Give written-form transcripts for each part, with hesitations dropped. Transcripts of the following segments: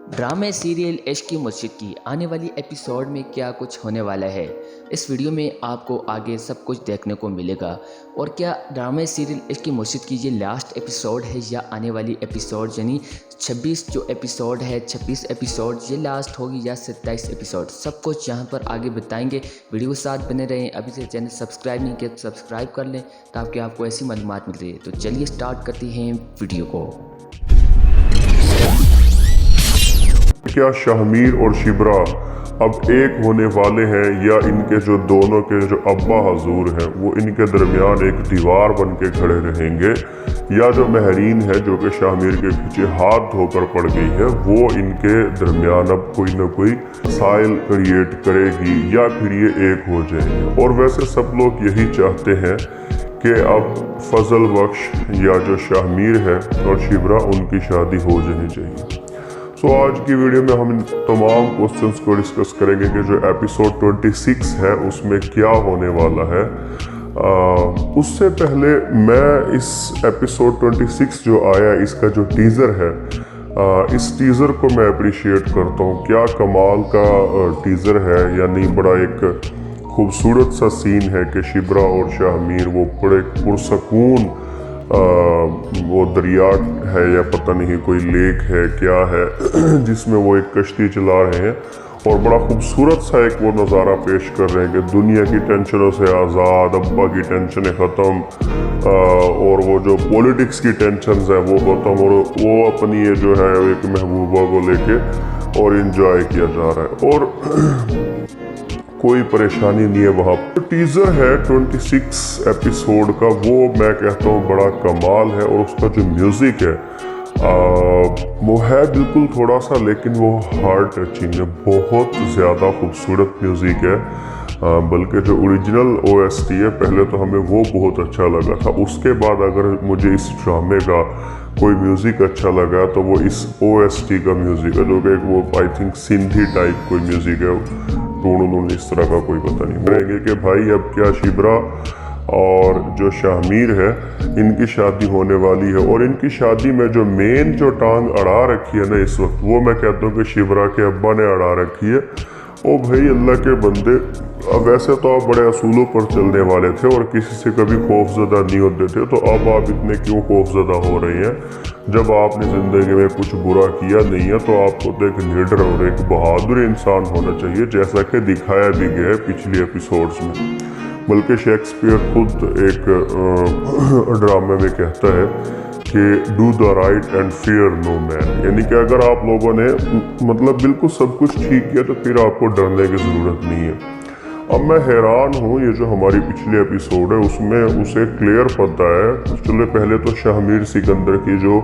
ड्रामे सीरियल इश्क की मौसीकी आने वाली एपिसोड में क्या कुछ होने वाला है। इस वीडियो में आपको आगे सब कुछ देखने को मिलेगा। और क्या ड्रामे सीरियल इश्क की मौसीकी ये लास्ट एपिसोड है या आने वाली एपिसोड यानी 26 जो एपिसोड है 26 एपिसोड ये लास्ट होगी या 27 एपिसोड, सब कुछ यहाँ पर आगे बताएंगे। वीडियो के साथ बने रहें। अभी से चैनल सब्सक्राइब नहीं किया तो सब्सक्राइब कर लें ताकि आपको ऐसी मालूमात मिल रही है। तो चलिए स्टार्ट करते हैं वीडियो को। क्या शाहमीर और शिबरा अब एक होने वाले हैं या इनके जो दोनों के जो अब्बा हजूर हैं वो इनके दरमियान एक दीवार बन के खड़े रहेंगे, या जो महरीन है जो कि शाहमीर के पीछे हाथ धोकर पड़ गई है वो इनके दरमियान अब कोई ना कोई साइल क्रिएट करेगी या फिर ये एक हो जाएंगे। और वैसे सब लोग यही चाहते हैं कि अब फजल बख्श या जो शाहमीर है और शिबरा उनकी शादी हो जानी चाहिए। तो आज की वीडियो में हम इन तमाम क्वेश्चंस को डिस्कस करेंगे कि जो एपिसोड 26 है उसमें क्या होने वाला है। उससे पहले मैं इस एपिसोड 26 जो आया इसका जो टीज़र है, इस टीज़र को मैं अप्रिशिएट करता हूँ। क्या कमाल का टीज़र है, यानी बड़ा एक खूबसूरत सा सीन है कि शिबरा और शाहमीर वो बड़े पुरसकून वो दरिया है या पता नहीं कोई लेक है क्या है जिसमें वो एक कश्ती चला रहे हैं और बड़ा खूबसूरत सा एक वो नज़ारा पेश कर रहे हैं कि दुनिया की टेंशनों से आज़ाद, अब्बा की टेंशनें ख़त्म और वो जो पॉलिटिक्स की टेंशन्स है वो ख़त्म, और वो अपनी ये जो है एक महबूबा को लेके और इन्जॉय किया जा रहा है और कोई परेशानी नहीं है वहाँ पर। टीज़र है 26 एपिसोड का, वो मैं कहता हूँ बड़ा कमाल है। और उसका जो म्यूज़िक है वो है बिल्कुल थोड़ा सा, लेकिन वो हार्ट टचिंग है, बहुत ज़्यादा खूबसूरत म्यूज़िक है। बल्कि जो ओरिजिनल OST है पहले तो हमें वो बहुत अच्छा लगा था, उसके बाद अगर मुझे इस ड्रामे का कोई म्यूज़िक अच्छा लगा तो वो इस OST का म्यूज़िक है, जो कि वो आई थिंक सिंधी टाइप कोई म्यूज़िक है, टूण इस तरह का कोई पता नहीं। कहेंगे कि भाई अब क्या शिबरा और जो शाहमीर है इनकी शादी होने वाली है, और इनकी शादी में जो मेन जो टांग अड़ा रखी है ना इस वक्त, वो मैं कहता हूँ कि शिबरा के अब्बा ने अड़ा रखी है। ओ भाई अल्लाह के बंदे, अब वैसे तो आप बड़े असूलों पर चलने वाले थे और किसी से कभी खौफजदा नहीं होते थे, तो अब आप इतने क्यों खौफजदा हो रहे हैं? जब आपने ज़िंदगी में कुछ बुरा किया नहीं है तो आपको तो एक लीडर और एक बहादुर इंसान होना चाहिए, जैसा कि दिखाया भी गया है पिछली एपिसोड्स में। बल्कि शेक्सपियर खुद एक ड्रामे में कहता है कि do the right and fear no man, यानी कि अगर आप लोगों ने मतलब बिल्कुल सब कुछ ठीक किया तो फिर आपको डरने की ज़रूरत नहीं है। अब मैं हैरान हूँ, ये जो हमारी पिछली एपिसोड है उसमें उसे क्लियर पता है, चलो पहले तो शाहमीर सिकंदर की जो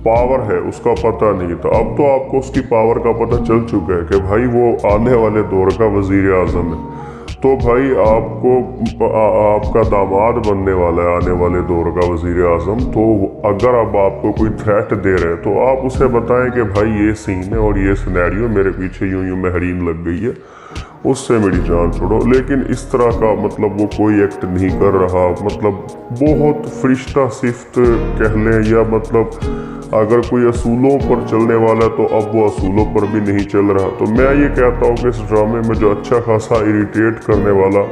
पावर है उसका पता नहीं था, अब तो आपको उसकी पावर का पता चल चुका है कि भाई वो आने वाले दौर का वज़ीर आज़म है। तो भाई आपको आपका दामाद बनने वाला है आने वाले दौर का वज़ीर आज़म, तो अगर अब आपको कोई थ्रेट दे रहे हैं तो आप उसे बताएं कि भाई ये सीन है और ये सिनेरियो, मेरे पीछे यूं यूं महरीन लग गई है, उससे मेरी जान छोड़ो। लेकिन इस तरह का मतलब वो कोई एक्ट नहीं कर रहा, मतलब बहुत फरिश्ता सिफ्त कह लें, या मतलब अगर कोई असूलों पर चलने वाला तो अब वो असूलों पर भी नहीं चल रहा। तो मैं ये कहता हूँ कि इस ड्रामे में जो अच्छा खासा इरिटेट करने वाला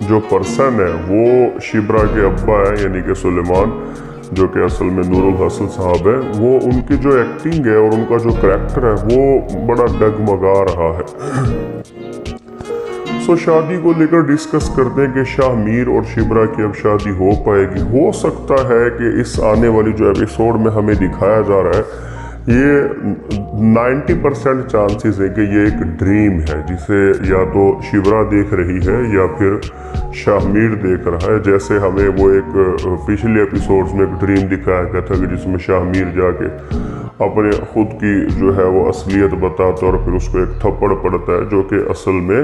जो पर्सन है वो शिबरा के अब्बा है, यानी कि सुलेमान, जो कि असल में नूरुल हसन साहब है। वो उनकी जो एक्टिंग है और उनका जो करैक्टर है वो बड़ा डगमगा रहा है। सो शादी को लेकर डिस्कस करते हैं कि शाहमीर और शिबरा की अब शादी हो पाएगी। हो सकता है कि इस आने वाली जो एपिसोड में हमें दिखाया जा रहा है ये 90% चांसेस है कि ये एक ड्रीम है जिसे या तो शिबरा देख रही है या फिर शाहमीर देख रहा है। जैसे हमें वो एक पिछले एपिसोड्स में एक ड्रीम दिखाया गया था कि जिसमें शाहमीर जाके अपने खुद की जो है वो असलियत बताता है और फिर उसको एक थप्पड़ पड़ता है, जो कि असल में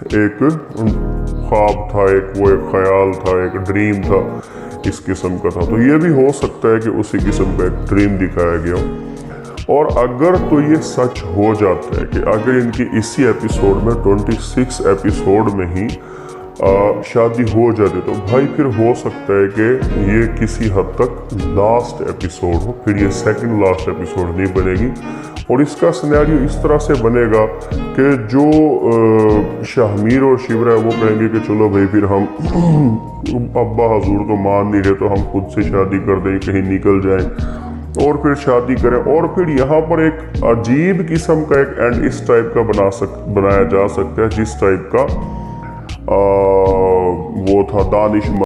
एक ख्वाब था, एक ख्याल था, एक ड्रीम था, इस किस्म का था। तो ये भी हो सकता है कि उसी किस्म का एक ड्रीम दिखाया गया। और अगर तो ये सच हो जाता है कि अगर इनकी इसी एपिसोड में 26 एपिसोड में ही शादी हो जाती तो भाई फिर हो सकता है कि ये किसी हद तक लास्ट एपिसोड हो, फिर ये सेकंड लास्ट एपिसोड नहीं बनेगी اور اس کا سینیریو اس طرح سے بنے گا کہ جو شاہمیر اور شبرا ہے وہ کہیں گے کہ چلو بھائی پھر ہم ابا حضور تو مان نہیں رہے تو ہم خود سے شادی کر دیں، کہیں نکل جائیں اور پھر شادی کریں. اور پھر یہاں پر ایک عجیب قسم کا ایک اینڈ اس ٹائپ کا بنایا جا سکتا ہے جس ٹائپ کا وہ تھا دانش